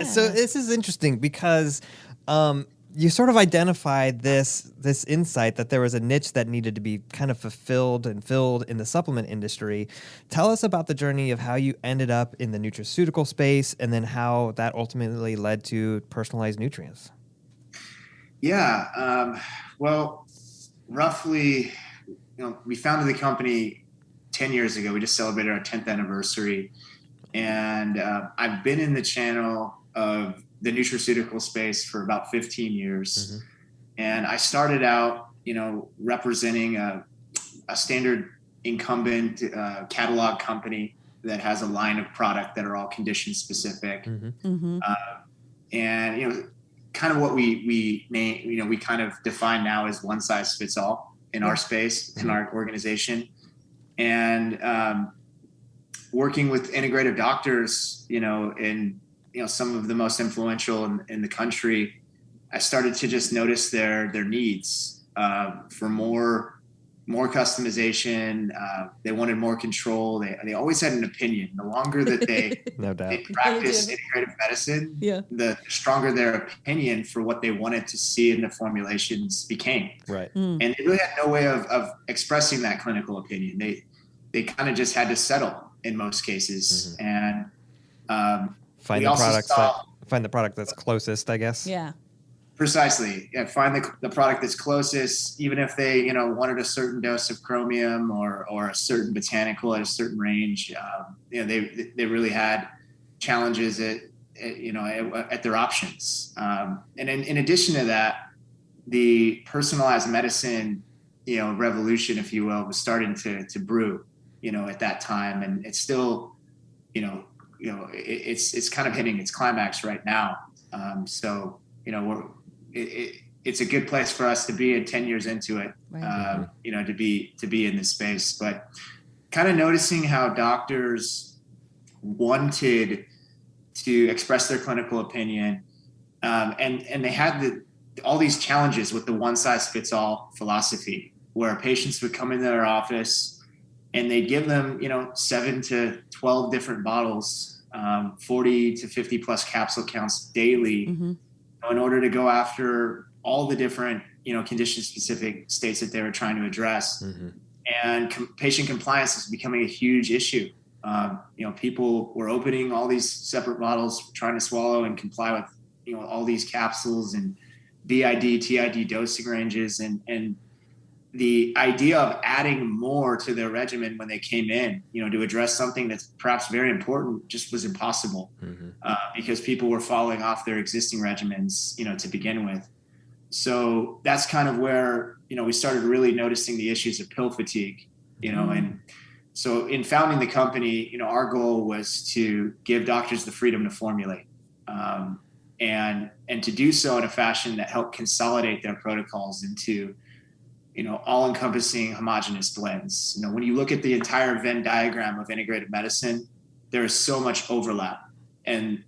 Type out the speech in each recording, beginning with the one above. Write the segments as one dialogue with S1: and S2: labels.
S1: So this is interesting because you sort of identified this insight that there was a niche that needed to be kind of fulfilled and filled in the supplement industry. Tell us about the journey of how you ended up in the nutraceutical space and then how that ultimately led to personalized nutrients.
S2: Yeah. Well, roughly, we founded the company 10 years ago. We just celebrated our 10th anniversary. And I've been in the channel of the nutraceutical space for about 15 years.
S1: Mm-hmm.
S2: And I started out, representing a standard incumbent catalog company that has a line of product that are all condition specific.
S1: Mm-hmm.
S3: Mm-hmm.
S2: And kind of what we name, we kind of define now as one size fits all in our space, in our organization. And working with integrative doctors, in some of the most influential in the country, I started to just notice their needs for more customization. They wanted more control. They always had an opinion. The longer that they,
S1: No doubt.
S2: they practiced integrative medicine,
S3: Yeah.
S2: the stronger their opinion for what they wanted to see in the formulations became.
S1: Right.
S2: And they really had no way of expressing that clinical opinion. They kind of just had to settle in most cases. And
S1: Find the product that's closest, I guess.
S3: Yeah.
S2: Precisely. Yeah, find the product that's closest, even if they, wanted a certain dose of chromium or a certain botanical at a certain range. They really had challenges at their options. And in addition to that, the personalized medicine, revolution, if you will, was starting to brew, at that time. And it's still, it's kind of hitting its climax right now. So, it's a good place for us to be at 10 years into it,
S3: Right.
S2: to be in this space, but kind of noticing how doctors wanted to express their clinical opinion. And they had all these challenges with the one size fits all philosophy, where patients would come into their office and they'd give them, 7 to 12 different bottles, 40 to 50 plus capsule counts daily.
S3: Mm-hmm.
S2: In order to go after all the different, condition specific states that they were trying to address.
S1: Mm-hmm.
S2: And patient compliance is becoming a huge issue. People were opening all these separate bottles, trying to swallow and comply with, all these capsules and BID, TID dosing ranges. And the idea of adding more to their regimen when they came in, to address something that's perhaps very important, just was impossible.
S1: Mm-hmm.
S2: Because people were falling off their existing regimens, to begin with. So that's kind of where, we started really noticing the issues of pill fatigue, and so in founding the company, our goal was to give doctors the freedom to formulate, and to do so in a fashion that helped consolidate their protocols into, all-encompassing homogeneous blends. When you look at the entire Venn diagram of integrative medicine, there is so much overlap. And,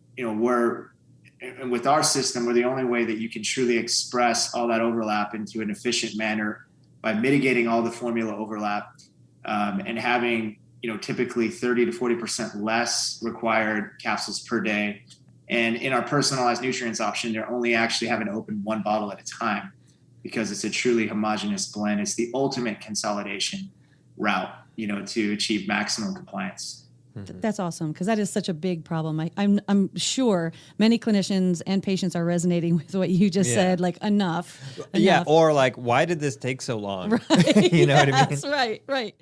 S2: with our system, we're the only way that you can truly express all that overlap into an efficient manner by mitigating all the formula overlap, and having, typically 30 to 40% less required capsules per day. And in our personalized nutrients option, they're only actually having to open one bottle at a time, because it's a truly homogeneous blend. It's the ultimate consolidation route, to achieve maximum compliance.
S3: That's awesome, because that is such a big problem. I'm sure many clinicians and patients are resonating with what you just said. Like enough.
S1: Yeah, or like, why did this take so long?
S3: Right.
S1: You know what I mean?
S3: Yes, right.